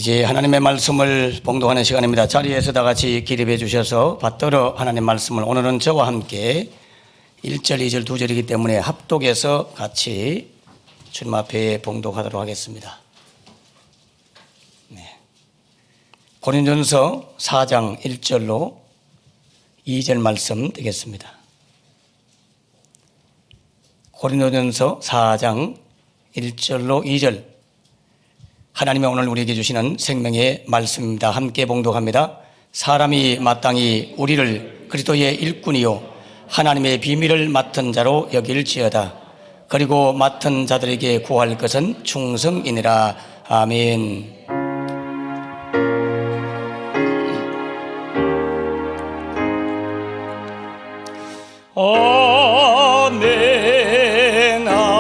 이제 하나님의 말씀을 봉독하는 시간입니다. 자리에서 다 같이 기립해 주셔서 받들어 하나님의 말씀을 오늘은 저와 함께 1절, 2절, 2절이기 때문에 합독해서 같이 주님 앞에 봉독하도록 하겠습니다. 네. 고린도전서 4장 1절로 2절 말씀 되겠습니다. 고린도전서 4장 1절로 2절 하나님이 오늘 우리에게 주시는 생명의 말씀입니다. 함께 봉독합니다. 사람이 마땅히 우리를 그리스도의 일꾼이요 하나님의 비밀을 맡은 자로 여길지어다. 그리고 맡은 자들에게 구할 것은 충성이니라. 아멘. 아멘, 아멘, 아멘.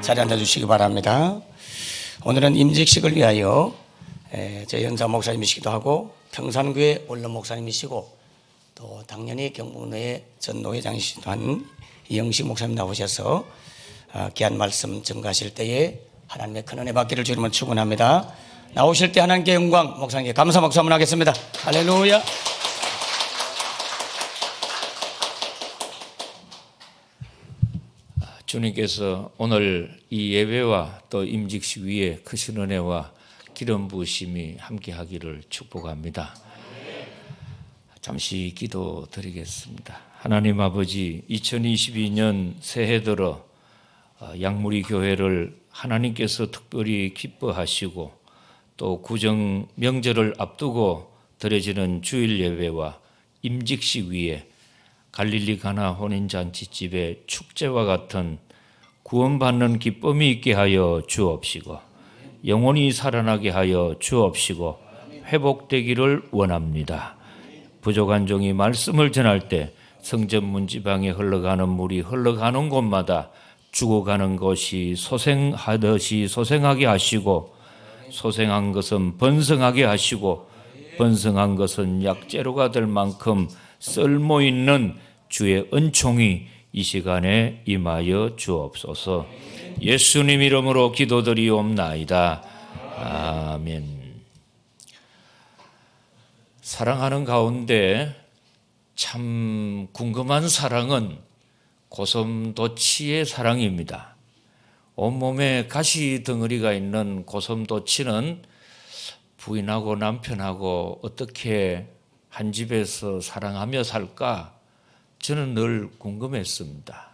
자리에 앉아주시기 바랍니다. 오늘은 임직식을 위하여 저희 연사 목사님이시기도 하고 평산교회 원로 목사님이시고 또 당연히 경북노회 전 노회장이시기도 한 이영식 목사님 나오셔서 귀한 말씀 전가하실 때에 하나님의 큰 은혜 받기를 주님은 축원합니다. 나오실 때 하나님께 영광, 목사님께 감사 박수 한번 하겠습니다. 할렐루야. 주님께서 오늘 이 예배와 또 임직식 위에 크신 은혜와 기름 부으심이 함께하기를 축복합니다. 잠시 기도드리겠습니다. 하나님 아버지, 2022년 새해 들어 양무리 교회를 하나님께서 특별히 기뻐하시고 또 구정 명절을 앞두고 드려지는 주일 예배와 임직식 위에 갈릴리 가나 혼인잔치집의 축제와 같은 구원받는 기쁨이 있게 하여 주옵시고 영혼이 살아나게 하여 주옵시고 회복되기를 원합니다. 부족한 종이 말씀을 전할 때 성전 문지방에 흘러가는 물이 흘러가는 곳마다 죽어가는 것이 소생하듯이 소생하게 하시고 소생한 것은 번성하게 하시고 번성한 것은 약재료가 될 만큼 쓸모있는 주의 은총이 이 시간에 임하여 주옵소서. 예수님 이름으로 기도드리옵나이다. 아멘. 사랑하는 가운데 참 궁금한 사랑은 고슴도치의 사랑입니다. 온몸에 가시 덩어리가 있는 고슴도치는 부인하고 남편하고 어떻게 한 집에서 사랑하며 살까? 저는 늘 궁금했습니다.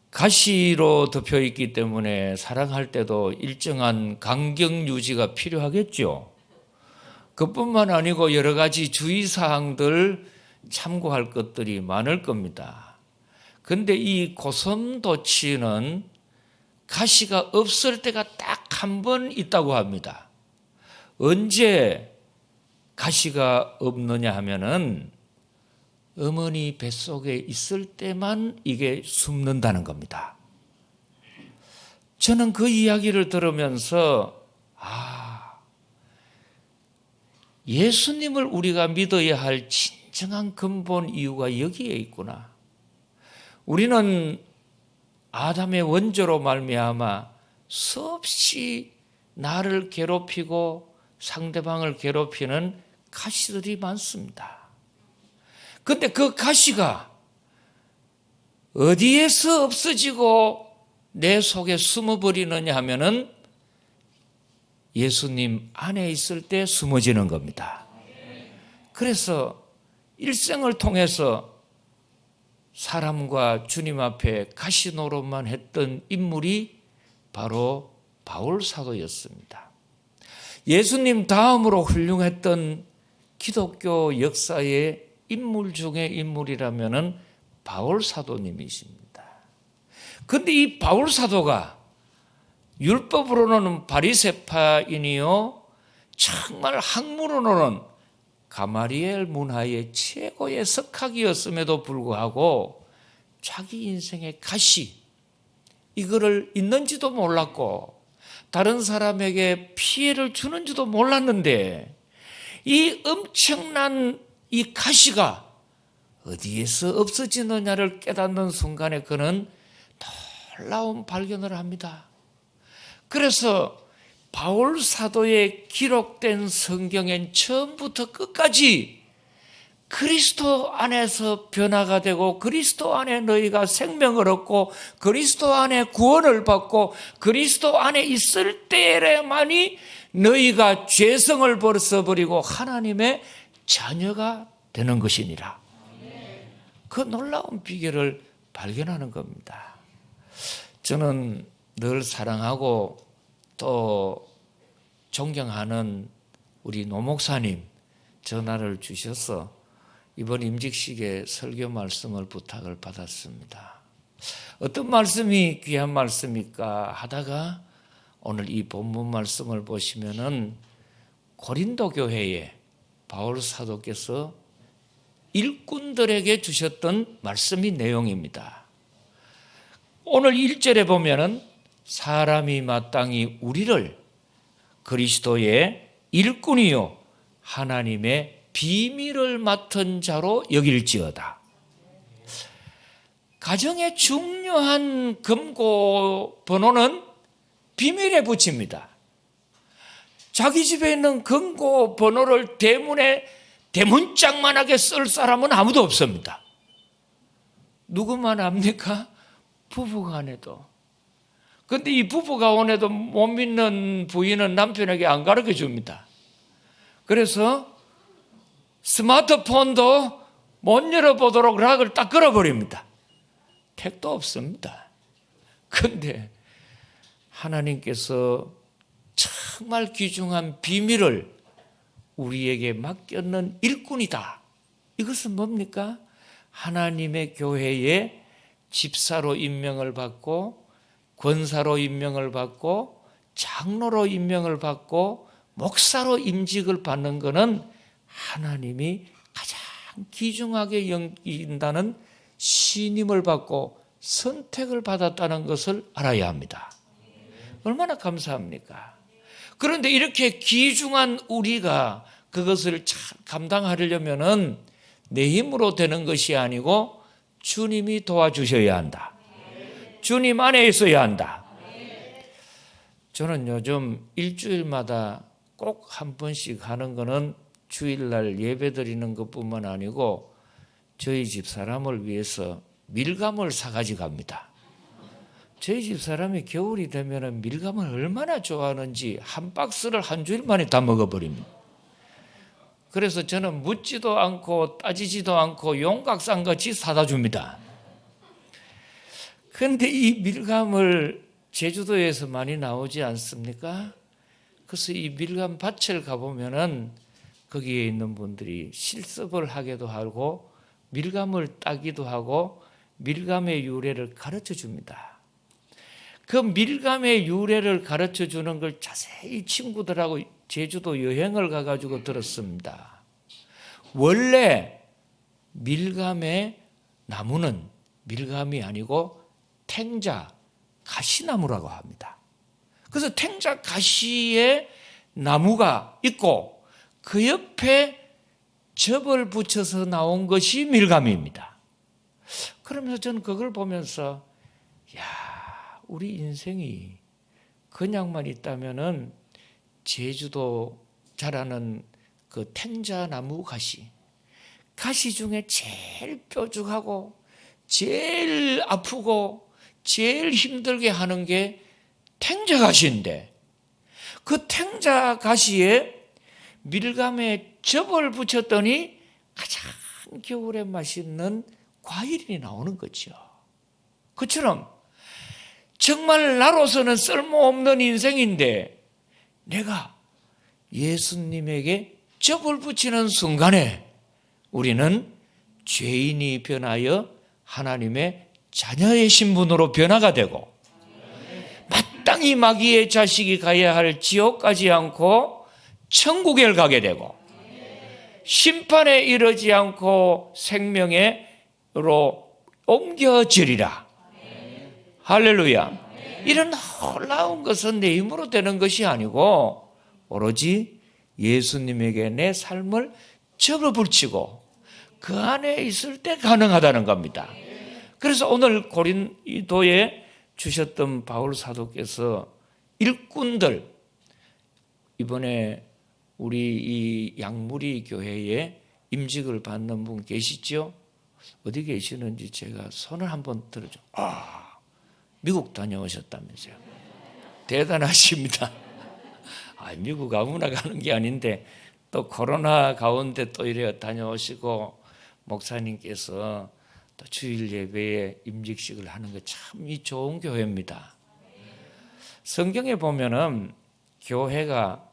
가시로 덮여 있기 때문에 사랑할 때도 일정한 간격 유지가 필요하겠죠. 그뿐만 아니고 여러 가지 주의사항들 참고할 것들이 많을 겁니다. 그런데 이 고슴도치는 가시가 없을 때가 딱 한 번 있다고 합니다. 언제 가시가 없느냐 하면은 어머니 뱃속에 있을 때만 이게 숨는다는 겁니다. 저는 그 이야기를 들으면서 예수님을 우리가 믿어야 할 진정한 근본 이유가 여기에 있구나. 우리는 아담의 원죄로 말미암아 수없이 나를 괴롭히고 상대방을 괴롭히는 가시들이 많습니다. 그런데 그 가시가 어디에서 없어지고 내 속에 숨어버리느냐 하면은 예수님 안에 있을 때 숨어지는 겁니다. 그래서 일생을 통해서 사람과 주님 앞에 가시 노릇만 했던 인물이 바로 바울 사도였습니다. 예수님 다음으로 훌륭했던 기독교 역사의 인물 중에 인물이라면은 바울 사도님이십니다. 그런데 이 바울 사도가 율법으로는 바리새파인이요 정말 학문으로는 가마리엘 문화의 최고의 석학이었음에도 불구하고 자기 인생의 가시 이거를 있는지도 몰랐고 다른 사람에게 피해를 주는지도 몰랐는데 이 엄청난 이 가시가 어디에서 없어지느냐를 깨닫는 순간에 그는 놀라운 발견을 합니다. 그래서 바울 사도에 기록된 성경엔 처음부터 끝까지 그리스도 안에서 변화가 되고 그리스도 안에 너희가 생명을 얻고 그리스도 안에 구원을 받고 그리스도 안에 있을 때에만이 너희가 죄성을 벗어버리고 하나님의 자녀가 되는 것이니라. 그 놀라운 비결을 발견하는 겁니다. 저는 늘 사랑하고 또 존경하는 우리 노 목사님 전화를 주셔서 이번 임직식에 설교 말씀을 부탁을 받았습니다. 어떤 말씀이 귀한 말씀일까 하다가 오늘 이 본문 말씀을 보시면은 고린도 교회에 바울 사도께서 일꾼들에게 주셨던 말씀이 내용입니다. 오늘 1절에 보면은 사람이 마땅히 우리를 그리스도의 일꾼이요 하나님의 비밀을 맡은 자로 여길지어다. 가정의 중요한 금고 번호는 비밀에 붙입니다. 자기 집에 있는 금고 번호를 대문에 대문짝만하게 쓸 사람은 아무도 없습니다. 누구만 합니까? 부부간에도. 그런데 이 부부간에도 못 믿는 부인은 남편에게 안 가르쳐 줍니다. 그래서 스마트폰도 못 열어보도록 락을 딱 걸어버립니다. 택도 없습니다. 그런데 하나님께서 정말 귀중한 비밀을 우리에게 맡겼는 일꾼이다. 이것은 뭡니까? 하나님의 교회에 집사로 임명을 받고 권사로 임명을 받고 장로로 임명을 받고 목사로 임직을 받는 것은 하나님이 가장 귀중하게 여긴다는 신임을 받고 선택을 받았다는 것을 알아야 합니다. 얼마나 감사합니까? 그런데 이렇게 귀중한 우리가 그것을 감당하려면은 내 힘으로 되는 것이 아니고 주님이 도와주셔야 한다. 주님 안에 있어야 한다. 저는 요즘 일주일마다 꼭 한 번씩 하는 거는 주일날 예배 드리는 것뿐만 아니고 저희 집 사람을 위해서 밀감을 사가지 갑니다. 저희 집 사람이 겨울이 되면 밀감을 얼마나 좋아하는지 한 박스를 한 주일 만에 다 먹어버립니다. 그래서 저는 묻지도 않고 따지지도 않고 용각산같이 사다 줍니다. 그런데 이 밀감을 제주도에서 많이 나오지 않습니까? 그래서 이 밀감 밭을 가보면은 거기에 있는 분들이 실습을 하기도 하고 밀감을 따기도 하고 밀감의 유래를 가르쳐 줍니다. 그 밀감의 유래를 가르쳐 주는 걸 자세히 친구들하고 제주도 여행을 가가지고 들었습니다. 원래 밀감의 나무는 밀감이 아니고 탱자, 가시나무라고 합니다. 그래서 탱자 가시의 나무가 있고 그 옆에 접을 붙여서 나온 것이 밀감입니다. 그러면서 저는 그걸 보면서 우리 인생이 그냥만 있다면은 제주도 자라는 그 탱자나무 가시 중에 제일 뾰족하고 제일 아프고 제일 힘들게 하는 게 탱자가시인데 그 탱자가시에 밀감에 접을 붙였더니 가장 겨울에 맛있는 과일이 나오는 거죠. 그처럼 정말 나로서는 쓸모없는 인생인데 내가 예수님에게 접을 붙이는 순간에 우리는 죄인이 변하여 하나님의 자녀의 신분으로 변화가 되고 마땅히 마귀의 자식이 가야 할 지옥 가지 않고 천국에 가게 되고 심판에 이르지 않고 생명으로 옮겨지리라. 할렐루야. 이런 놀라운 것은 내 힘으로 되는 것이 아니고 오로지 예수님에게 내 삶을 접어붙이고 그 안에 있을 때 가능하다는 겁니다. 그래서 오늘 고린도에 주셨던 바울 사도께서 일꾼들, 이번에 우리 이 양무리 교회에 임직을 받는 분 계시죠? 어디 계시는지 제가 손을 한번 들어줘. 미국 다녀오셨다면서요. 대단하십니다. 미국 아무나 가는 게 아닌데 또 코로나 가운데 또 이래 다녀오시고 목사님께서 또 주일 예배에 임직식을 하는 거 참 이 좋은 교회입니다. 성경에 보면은 교회가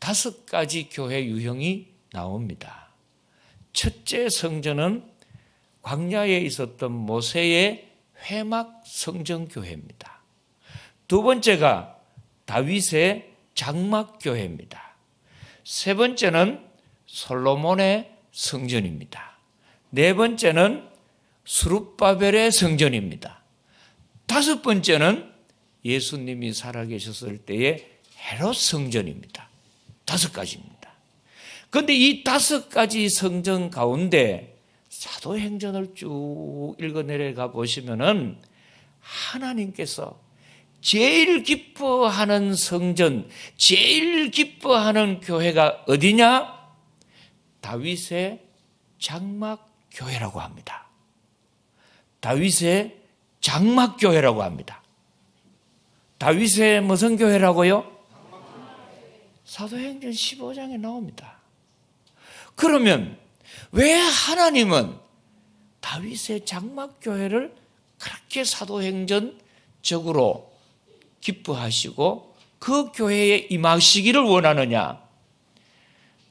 5가지 교회 유형이 나옵니다. 첫째 성전은 광야에 있었던 모세의 회막 성전교회입니다. 두 번째가 다윗의 장막교회입니다. 세 번째는 솔로몬의 성전입니다. 네 번째는 스룹바벨의 성전입니다. 다섯 번째는 예수님이 살아계셨을 때의 헤롯 성전입니다. 5가지입니다. 그런데 이 5가지 성전 가운데 사도행전을 쭉 읽어 내려가 보시면은 하나님께서 제일 기뻐하는 성전, 제일 기뻐하는 교회가 어디냐? 다윗의 장막교회라고 합니다. 다윗의 장막교회라고 합니다. 다윗의 무슨 교회라고요? 사도행전 15장에 나옵니다. 그러면 왜 하나님은 다윗의 장막교회를 그렇게 사도행전적으로 기뻐하시고 그 교회에 임하시기를 원하느냐?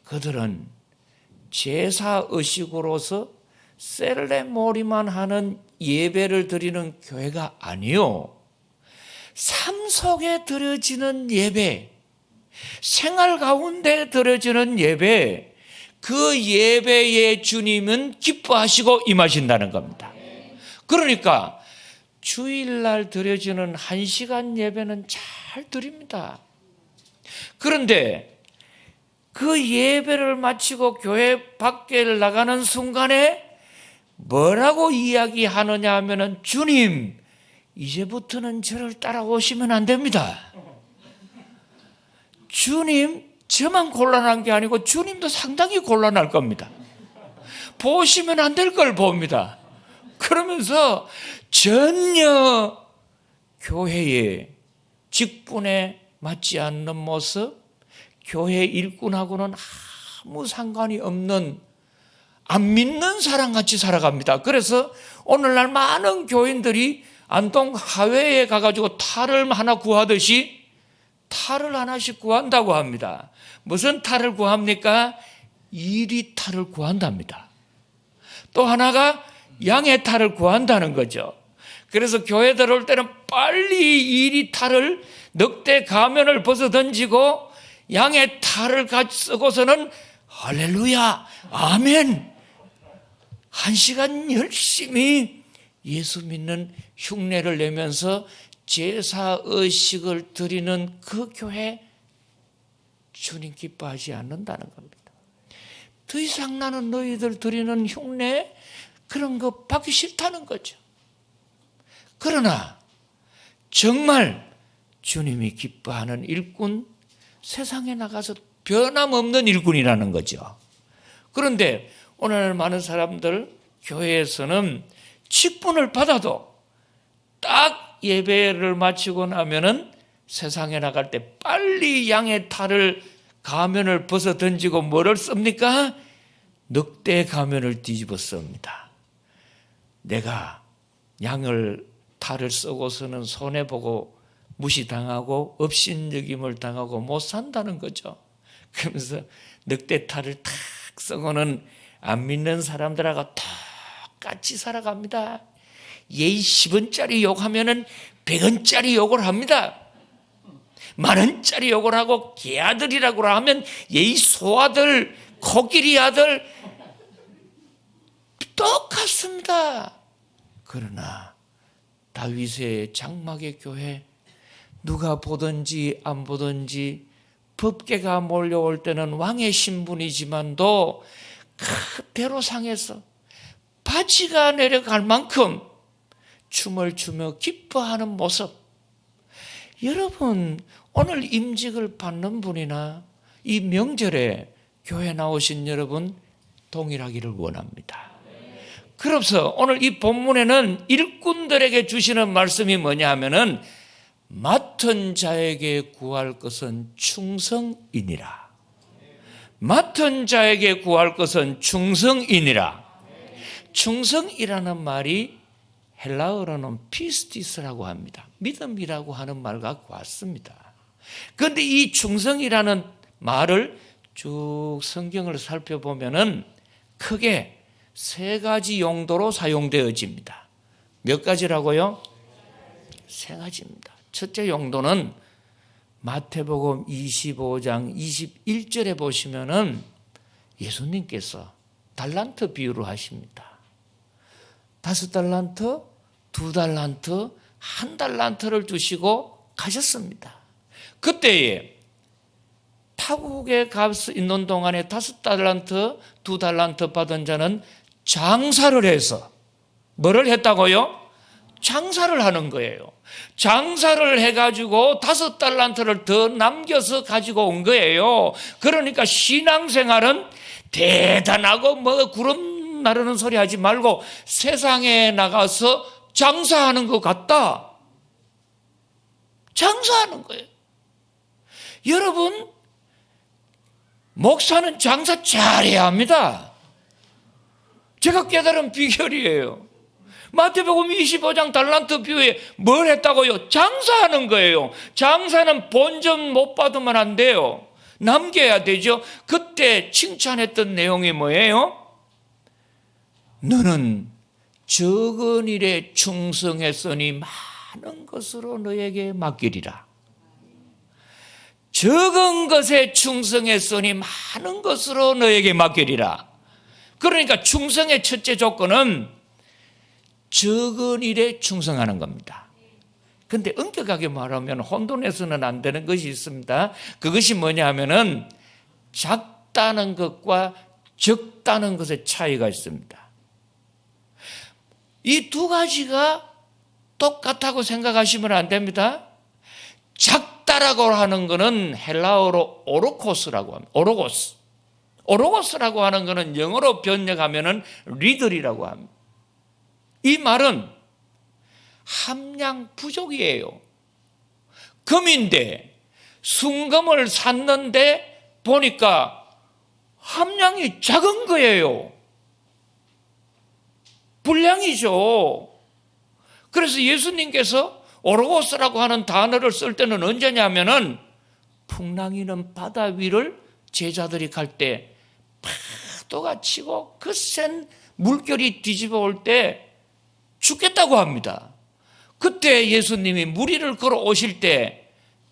그들은 제사의식으로서 셀레모니만 하는 예배를 드리는 교회가 아니요, 삶 속에 드려지는 예배, 생활 가운데 드려지는 예배, 그 예배에 주님은 기뻐하시고 임하신다는 겁니다. 그러니까 주일날 드려지는 1시간 예배는 잘 드립니다. 그런데 그 예배를 마치고 교회 밖에 나가는 순간에 뭐라고 이야기하느냐 하면은, 주님, 이제부터는 저를 따라오시면 안 됩니다. 주님, 저만 곤란한 게 아니고 주님도 상당히 곤란할 겁니다. 보시면 안 될 걸 봅니다. 그러면서 전혀 교회의 직분에 맞지 않는 모습, 교회 일꾼하고는 아무 상관이 없는 안 믿는 사람같이 살아갑니다. 그래서 오늘날 많은 교인들이 안동 하회에 가가지고 탈을 하나 구하듯이 탈을 하나씩 구한다고 합니다. 무슨 탈을 구합니까? 이리 탈을 구한답니다. 또 하나가 양의 탈을 구한다는 거죠. 그래서 교회 들어올 때는 빨리 이리 탈을, 넉대 가면을 벗어 던지고 양의 탈을 쓰고서는 할렐루야, 아멘, 1시간 열심히 예수 믿는 흉내를 내면서 제사의식을 드리는 그 교회, 주님 기뻐하지 않는다는 겁니다. 더 이상 나는 너희들 드리는 흉내 그런 거 받기 싫다는 거죠. 그러나 정말 주님이 기뻐하는 일꾼, 세상에 나가서 변함없는 일꾼이라는 거죠. 그런데 오늘 많은 사람들 교회에서는 직분을 받아도 딱 예배를 마치고 나면은 세상에 나갈 때 빨리 양의 탈을, 가면을 벗어 던지고 뭐를 씁니까? 넉대 가면을 뒤집어 씁니다. 내가 양을 탈을 쓰고서는 손해보고 무시당하고 업신여김을 당하고 못 산다는 거죠. 그러면서 넉대 탈을 탁 쓰고는 안 믿는 사람들하고 똑같이 살아갑니다. 예의 10원짜리 욕하면은 100원짜리 욕을 합니다. 10,000원짜리 욕을 하고 개아들이라고 하면 예의 소아들, 코끼리 아들 똑같습니다. 그러나 다윗의 장막의 교회, 누가 보든지 안 보든지 법궤가 몰려올 때는 왕의 신분이지만도 그대로 상해서 바지가 내려갈 만큼 춤을 추며 기뻐하는 모습. 여러분, 오늘 임직을 받는 분이나 이 명절에 교회 나오신 여러분 동일하기를 원합니다. 그래서 오늘 이 본문에는 일꾼들에게 주시는 말씀이 뭐냐 하면은 맡은 자에게 구할 것은 충성이니라. 맡은 자에게 구할 것은 충성이니라. 충성이라는 말이 헬라어로는 피스티스라고 합니다. 믿음이라고 하는 말과 같습니다. 그런데 이 충성이라는 말을 쭉 성경을 살펴보면은 크게 세 가지 용도로 사용되어집니다. 몇 가지라고요? 세 가지입니다. 첫째 용도는 마태복음 25장 21절에 보시면은 예수님께서 달란트 비유를 하십니다. 5달란트, 2달란트, 1달란트를 주시고 가셨습니다. 그때에 타국에 가 있는 동안에 5달란트, 2달란트 받은 자는 장사를 해서 뭐를 했다고요? 장사를 하는 거예요. 장사를 해가지고 5달란트를 더 남겨서 가지고 온 거예요. 그러니까 신앙생활은 대단하고 뭐 구름 나르는 소리 하지 말고 세상에 나가서 장사하는 것 같다. 장사하는 거예요. 여러분, 목사는 장사 잘해야 합니다. 제가 깨달은 비결이에요. 마태복음 25장 달란트 비유에 뭘 했다고요? 장사하는 거예요. 장사는 본전 못 받으면 안 돼요. 남겨야 되죠. 그때 칭찬했던 내용이 뭐예요? 너는 적은 일에 충성했으니 많은 것으로 너에게 맡기리라. 적은 것에 충성했으니 많은 것으로 너에게 맡기리라. 그러니까 충성의 첫째 조건은 적은 일에 충성하는 겁니다. 그런데 엄격하게 말하면 혼돈해서는 안 되는 것이 있습니다. 그것이 뭐냐 하면은 작다는 것과 적다는 것의 차이가 있습니다. 이 두 가지가 똑같다고 생각하시면 안 됩니다. 작다라고 하는 것은 헬라어로 오로코스라고 합니다. 오로고스. 오로고스라고 하는 것은 영어로 번역하면은 리들이라고 합니다. 이 말은 함량 부족이에요. 금인데 순금을 샀는데 보니까 함량이 작은 거예요. 불량이죠. 그래서 예수님께서 오로고스라고 하는 단어를 쓸 때는 언제냐면은 풍랑이는 바다 위를 제자들이 갈 때 파도가 치고 거센 물결이 뒤집어 올 때 죽겠다고 합니다. 그때 예수님이 무리를 걸어 오실 때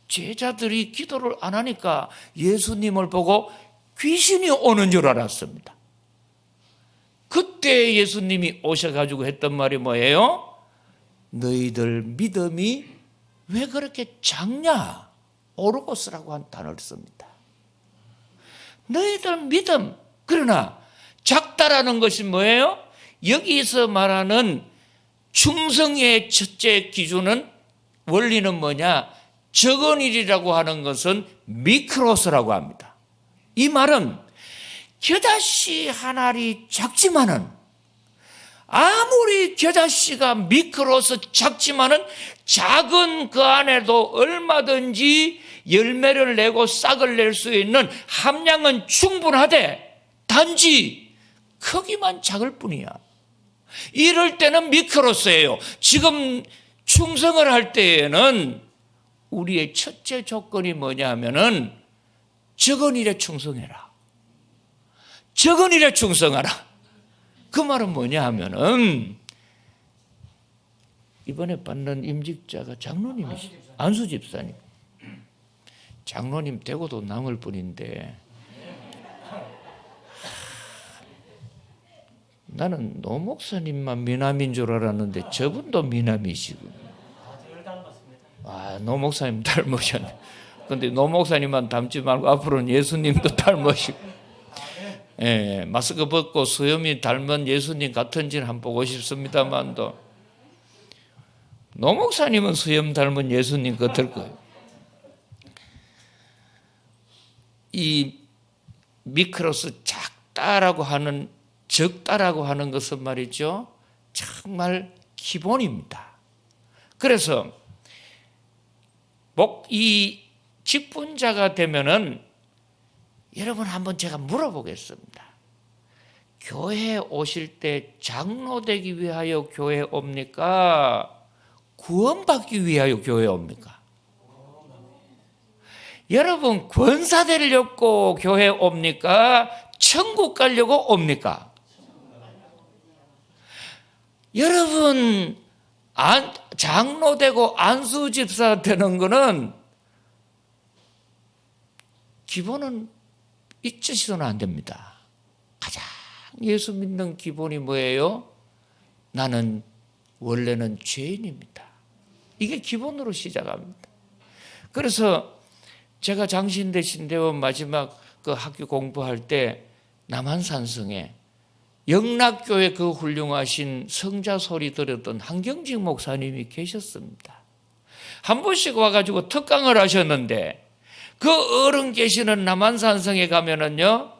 제자들이 기도를 안 하니까 예수님을 보고 귀신이 오는 줄 알았습니다. 그때 예수님이 오셔가지고 했던 말이 뭐예요? 너희들 믿음이 왜 그렇게 작냐? 오르고스라고 한 단어를 씁니다. 너희들 믿음. 그러나 작다라는 것이 뭐예요? 여기서 말하는 충성의 첫째 기준은 원리는 뭐냐? 적은 일이라고 하는 것은 미크로스라고 합니다. 이 말은 겨자씨 한 알이 작지만은 아무리 겨자씨가 미크로서 작지만은 작은 그 안에도 얼마든지 열매를 내고 싹을 낼 수 있는 함량은 충분하되 단지 크기만 작을 뿐이야. 이럴 때는 미크로스예요. 지금 충성을 할 때에는 우리의 첫째 조건이 뭐냐 하면은 적은 일에 충성해라. 적은 일에 충성하라. 그 말은 뭐냐 하면은 이번에 받는 임직자가 장로님이시죠. 안수 집사님. 장로님 되고도 남을 뿐인데 나는 노 목사님만 미남인 줄 알았는데 저분도 미남이시고. 노 목사님 닮으셨네. 근데 노 목사님만 닮지 말고 앞으로는 예수님도 닮으시고. 예, 마스크 벗고 수염이 닮은 예수님 같은지는 한번 보고 싶습니다만도 노 목사님은 수염 닮은 예수님 같을 거예요. 이 미크로스 작다라고 하는, 적다라고 하는 것은 말이죠, 정말 기본입니다. 그래서 이 직분자가 되면은 여러분 한번 제가 물어보겠습니다. 교회에 오실 때 장로 되기 위하여 교회에 옵니까? 구원받기 위하여 교회에 옵니까? 여러분 권사 되려고 교회에 옵니까? 천국 가려고 옵니까? 여러분 장로 되고 안수 집사 되는 거는 기본은 잊으시면 안 됩니다. 가장 예수 믿는 기본이 뭐예요? 나는 원래는 죄인입니다. 이게 기본으로 시작합니다. 그래서 제가 장신대 신대원 마지막 그 학교 공부할 때 남한산성에 영락교회 그 훌륭하신 성자 소리 들었던 한경직 목사님이 계셨습니다. 한 번씩 와가지고 특강을 하셨는데 그 어른 계시는 남한산성에 가면은요,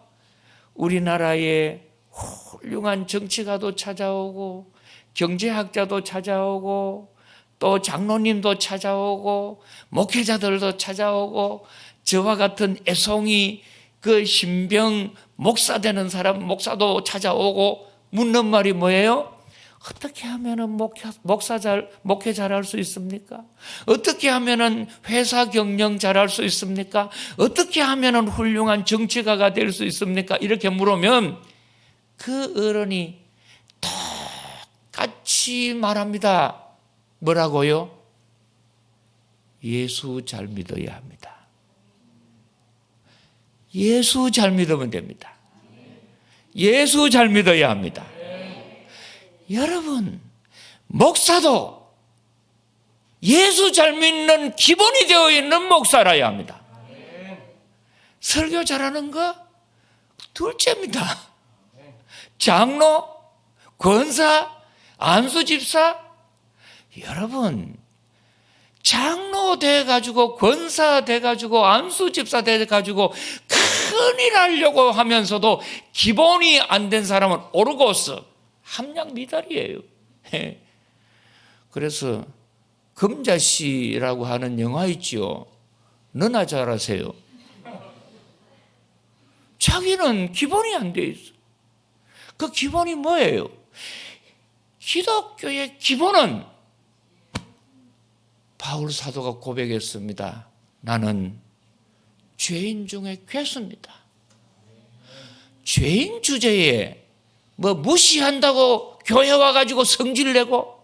우리나라에 훌륭한 정치가도 찾아오고 경제학자도 찾아오고 또 장로님도 찾아오고 목회자들도 찾아오고 저와 같은 애송이 그 신병 목사 되는 사람 목사도 찾아오고 묻는 말이 뭐예요? 어떻게 하면은 목회 잘할 수 있습니까? 어떻게 하면은 회사 경영 잘할 수 있습니까? 어떻게 하면은 훌륭한 정치가가 될 수 있습니까? 이렇게 물으면 그 어른이 똑같이 말합니다. 뭐라고요? 예수 잘 믿어야 합니다. 예수 잘 믿으면 됩니다. 예수 잘 믿어야 합니다. 여러분, 목사도 예수 잘 믿는 기본이 되어 있는 목사라야 합니다. 설교 잘하는 거 둘째입니다. 장로, 권사, 안수집사, 여러분 장로 돼가지고 권사 돼가지고 안수집사 돼가지고 큰일 하려고 하면서도 기본이 안 된 사람은 오르고스 함량미달이에요. 그래서 금자씨라고 하는 영화 있죠. 너나 잘하세요. 자기는 기본이 안 돼 있어. 그 기본이 뭐예요? 기독교의 기본은 바울 사도가 고백했습니다. 나는 죄인 중에 괴수입니다. 죄인 주제에 뭐 무시한다고 교회 와가지고 성질내고,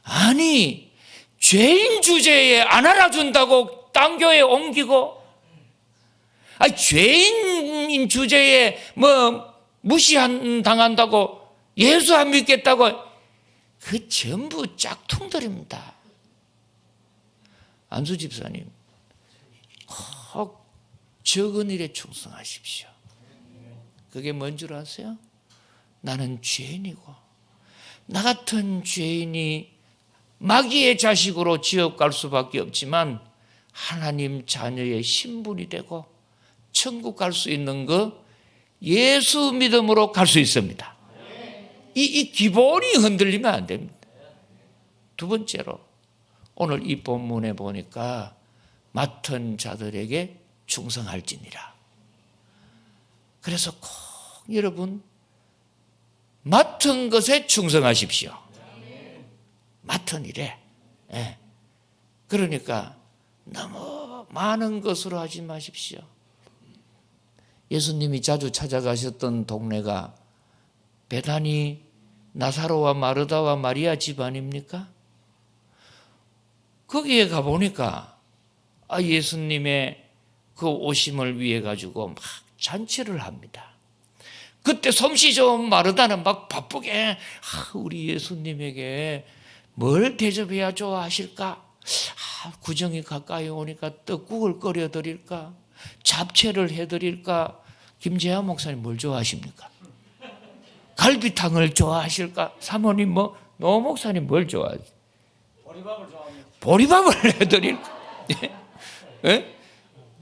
아니 죄인 주제에 안 알아준다고 딴 교회 옮기고, 아니 죄인 주제에 뭐 무시당한다고 예수 안 믿겠다고, 그 전부 짝퉁들입니다. 안수 집사님, 꼭 적은 일에 충성하십시오. 그게 뭔 줄 아세요? 나는 죄인이고 나 같은 죄인이 마귀의 자식으로 지옥 갈 수밖에 없지만 하나님 자녀의 신분이 되고 천국 갈 수 있는 거 예수 믿음으로 갈 수 있습니다. 이 기본이 흔들리면 안 됩니다. 두 번째로 오늘 이 본문에 보니까 맡은 자들에게 충성할지니라. 그래서 꼭 여러분 맡은 것에 충성하십시오. 맡은 일에. 그러니까 너무 많은 것으로 하지 마십시오. 예수님이 자주 찾아가셨던 동네가 베다니 나사로와 마르다와 마리아 집안입니까? 거기에 가보니까 예수님의 그 오심을 위해 가지고 막 잔치를 합니다. 그때 솜씨 좋은 마르다는 막 바쁘게 우리 예수님에게 뭘 대접해야 좋아하실까? 구정이 가까이 오니까 떡국을 끓여 드릴까? 잡채를 해드릴까? 김재하 목사님 뭘 좋아하십니까? 갈비탕을 좋아하실까? 사모님 노 목사님 뭘 좋아하지? 보리밥을 좋아합니다. 보리밥을 해드릴. 예?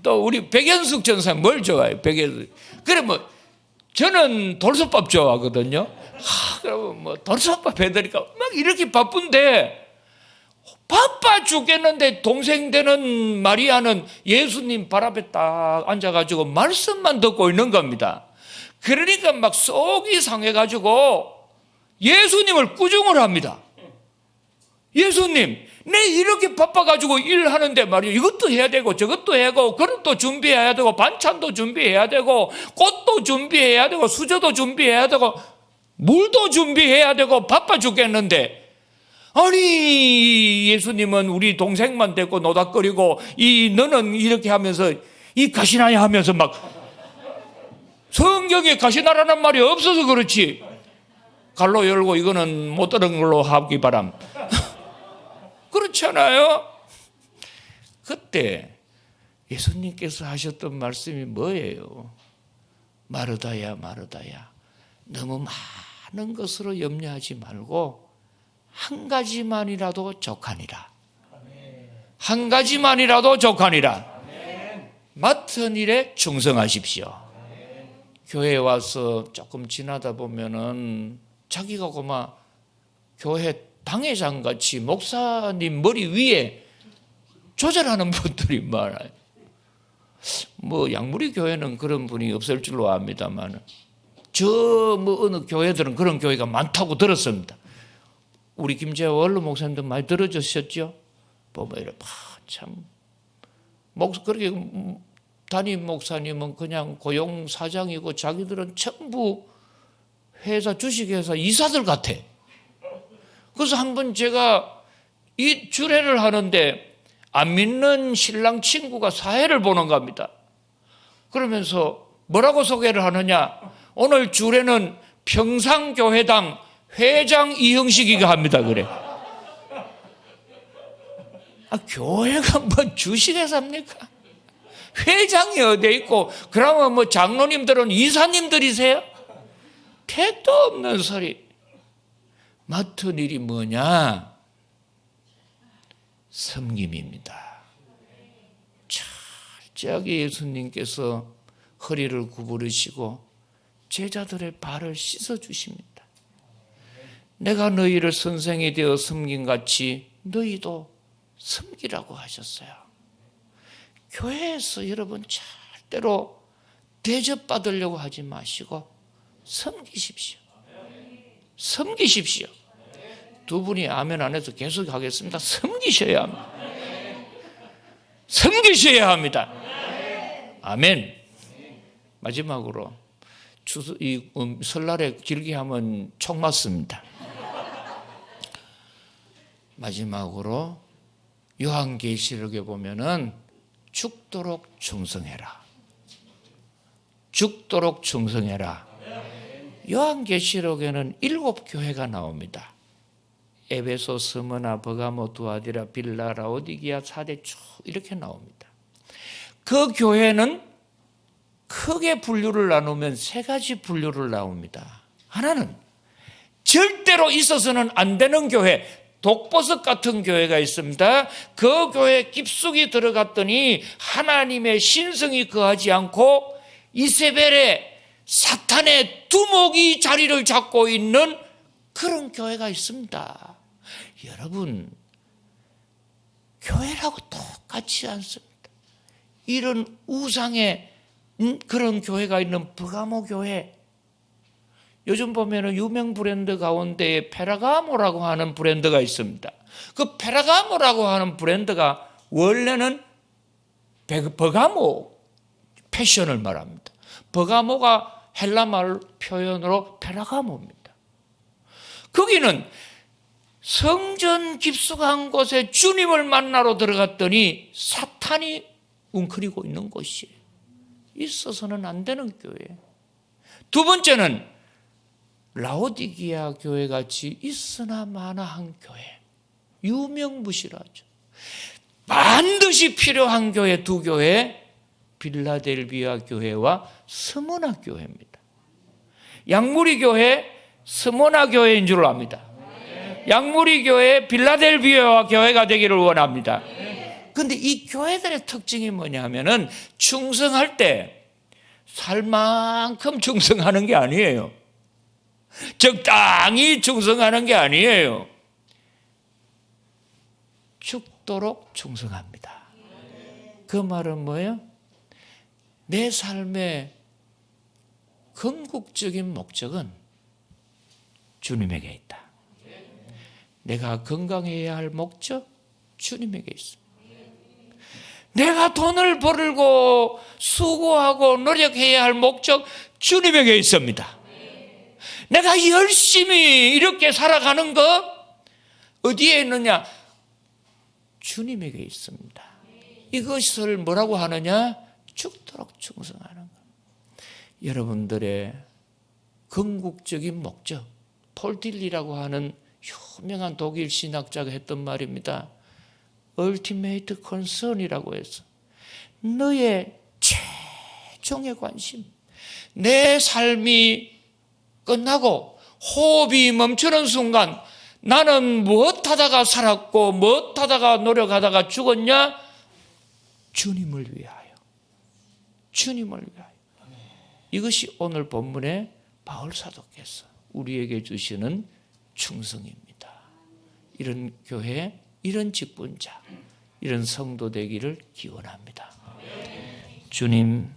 또 우리 백연숙 전사님 뭘 좋아해요? 백연숙. 그래 저는 돌솥밥 좋아하거든요. 그러면 돌솥밥 해드릴까? 막 이렇게 바쁜데 바빠 죽겠는데 동생 되는 마리아는 예수님 발 앞에 딱 앉아가지고 말씀만 듣고 있는 겁니다. 그러니까 막 속이 상해가지고 예수님을 꾸중을 합니다. 예수님, 내 이렇게 바빠가지고 일하는데 말이야, 이것도 해야 되고 저것도 해야 되고 그릇도 준비해야 되고 반찬도 준비해야 되고 꽃도 준비해야 되고 수저도 준비해야 되고 물도 준비해야 되고 바빠 죽겠는데, 아니 예수님은 우리 동생만 데리고 노닥거리고 너는 이렇게 하면서 이 가시나야 하면서 막, 성경에 가시나라는 말이 없어서 그렇지 갈로 열고 이거는 못 들은 걸로 하기 바람. 그렇잖아요. 그때 예수님께서 하셨던 말씀이 뭐예요? 마르다야 마르다야, 너무 많은 것으로 염려하지 말고 한 가지만이라도 족하니라. 한 가지만이라도 족하니라. 맡은 일에 충성하십시오. 교회에 와서 조금 지나다 보면은 자기가 고마 교회 당회장 같이 목사님 머리 위에 조절하는 분들이 많아요. 양무리 교회는 그런 분이 없을 줄로 압니다만, 어느 교회들은 그런 교회가 많다고 들었습니다. 우리 김재하 원로 목사님도 많이 들어주셨죠? 보면 이래 참 그렇게 담임 목사님은 그냥 고용 사장이고 자기들은 전부 회사 주식회사 이사들 같아. 그래서 한번 제가 이 주례를 하는데 안 믿는 신랑 친구가 사회를 보는 겁니다. 그러면서 뭐라고 소개를 하느냐? 오늘 주례는 평상교회당 회장 이형식이가 합니다. 그래. 교회가 주식회사입니까? 회장이 어디에 있고, 그러면 장로님들은 이사님들이세요? 택도 없는 소리. 맡은 일이 뭐냐? 섬김입니다. 철저하게 예수님께서 허리를 구부리시고 제자들의 발을 씻어주십니다. 내가 너희를 선생이 되어 섬김같이 너희도 섬기라고 하셨어요. 교회에서 여러분 절대로 대접받으려고 하지 마시고 섬기십시오. 섬기십시오. 두 분이 아멘 안 해서 계속 하겠습니다. 섬기셔야 합니다. 섬기셔야 합니다. 아멘. 마지막으로 설날에 길게 하면 총 맞습니다. 마지막으로 요한계시록에 보면은 죽도록 충성해라. 죽도록 충성해라. 요한계시록에는 7교회가 나옵니다. 에베소, 스무나, 버가모, 두아디라, 빌라, 라오디기아, 사대 쭉 이렇게 나옵니다. 그 교회는 크게 분류를 나누면 3가지 분류를 나옵니다. 하나는 절대로 있어서는 안 되는 교회, 독버섯 같은 교회가 있습니다. 그 교회 깊숙이 들어갔더니 하나님의 신성이 거하지 않고 이세벨의 사탄의 두목이 자리를 잡고 있는 그런 교회가 있습니다. 여러분, 교회라고 똑같지 않습니다. 이런 우상의 그런 교회가 있는 버가모 교회, 요즘 보면은 유명 브랜드 가운데에 페라가모라고 하는 브랜드가 있습니다. 그 페라가모라고 하는 브랜드가 원래는 버가모 패션을 말합니다. 버가모가 헬라말 표현으로 페라가모입니다. 거기는 성전 깊숙한 곳에 주님을 만나러 들어갔더니 사탄이 웅크리고 있는 곳이에요. 있어서는 안 되는 교회. 두 번째는 라오디기아 교회같이 있으나 마나한 교회, 유명무실하죠. 반드시 필요한 교회 2교회, 빌라델비아 교회와 스무나 교회입니다. 양무리 교회, 스무나 교회인 줄 압니다. 양무리 교회, 빌라델비아 교회가 되기를 원합니다. 그런데 이 교회들의 특징이 뭐냐면은 충성할 때 살만큼 충성하는 게 아니에요. 적당히 충성하는 게 아니에요. 죽도록 충성합니다. 그 말은 뭐예요? 내 삶의 궁극적인 목적은 주님에게 있다. 내가 건강해야 할 목적 주님에게 있습니다. 내가 돈을 벌고 수고하고 노력해야 할 목적 주님에게 있습니다. 내가 열심히 이렇게 살아가는 것 어디에 있느냐? 주님에게 있습니다. 이것을 뭐라고 하느냐? 죽도록 충성하는 것. 여러분들의 궁극적인 목적, 폴딜리라고 하는 유명한 독일 신학자가 했던 말입니다. Ultimate concern이라고 해서 너의 최종의 관심, 내 삶이 끝나고 호흡이 멈추는 순간 나는 무엇 하다가 살았고 무엇 하다가 노력하다가 죽었냐? 주님을 위하여. 주님을 위하여. 이것이 오늘 본문의 바울 사도께서 우리에게 주시는 충성입니다. 이런 교회, 이런 직분자, 이런 성도 되기를 기원합니다. 주님,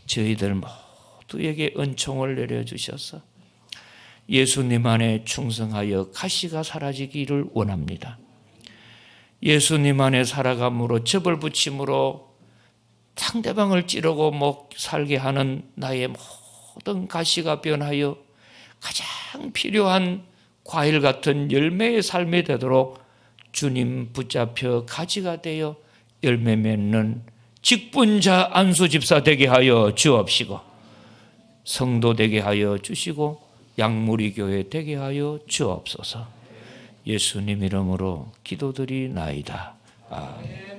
저희들 모두에게 은총을 내려주셔서 예수님 안에 충성하여 가시가 사라지기를 원합니다. 예수님 안에 살아감으로 접을 붙임으로 상대방을 찌르고 못 살게 하는 나의 모든 가시가 변하여 가장 필요한 과일 같은 열매의 삶이 되도록 주님 붙잡혀 가지가 되어 열매 맺는 직분자 안수 집사 되게 하여 주옵시고, 성도 되게 하여 주시고, 양무리 교회 되게 하여 주옵소서. 예수님 이름으로 기도드리나이다. 아멘.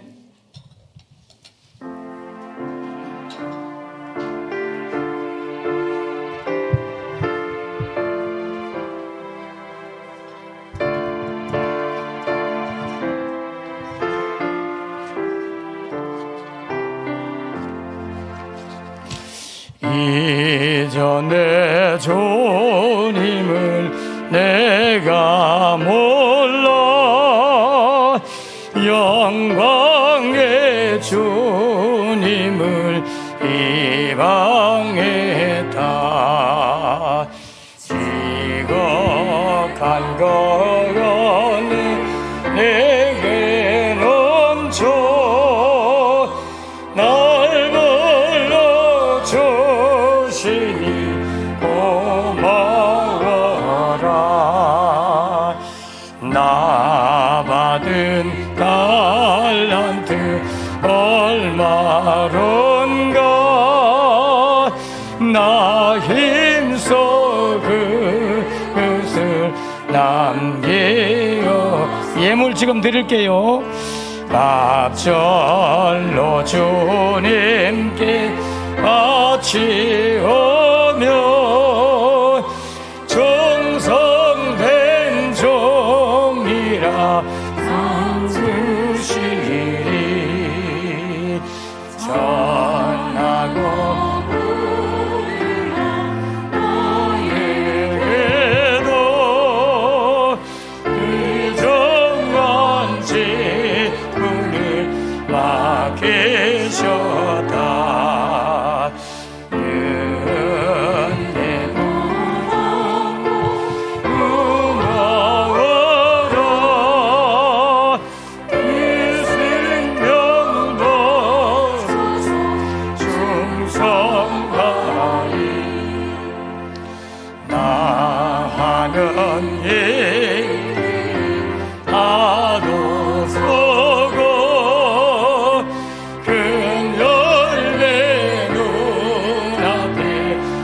이전에 주님을 내가 몰라 영광의 주님을 이방했다. 지극한 거연이 내게 넘쳐 날 불러주시니 고마워라. 나 받은 달란트 얼마론가 나 힘써 그것을 남기어 예물 지금 드릴게요. 밥절로 주님께 바치오며 정성된 종이라 부르시리. 전하고 너에게도 그 정한 직분을 맡기셨다. 은혜 고마워라. 이 생명도 충성하리. 나 하는 일 하도 쓰고 큰 열매 눈앞에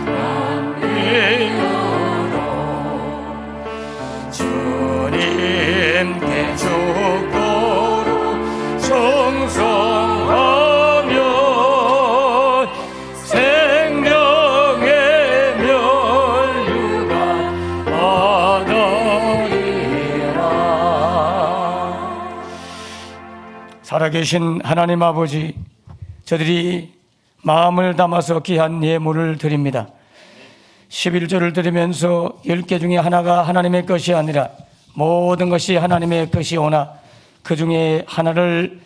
남기므로 주님께 죽도록 충성하며 살아계신 하나님 아버지, 저들이 마음을 담아서 귀한 예물을 드립니다. 11조를 드리면서 10개 중에 하나가 하나님의 것이 아니라 모든 것이 하나님의 것이오나 그 중에 하나를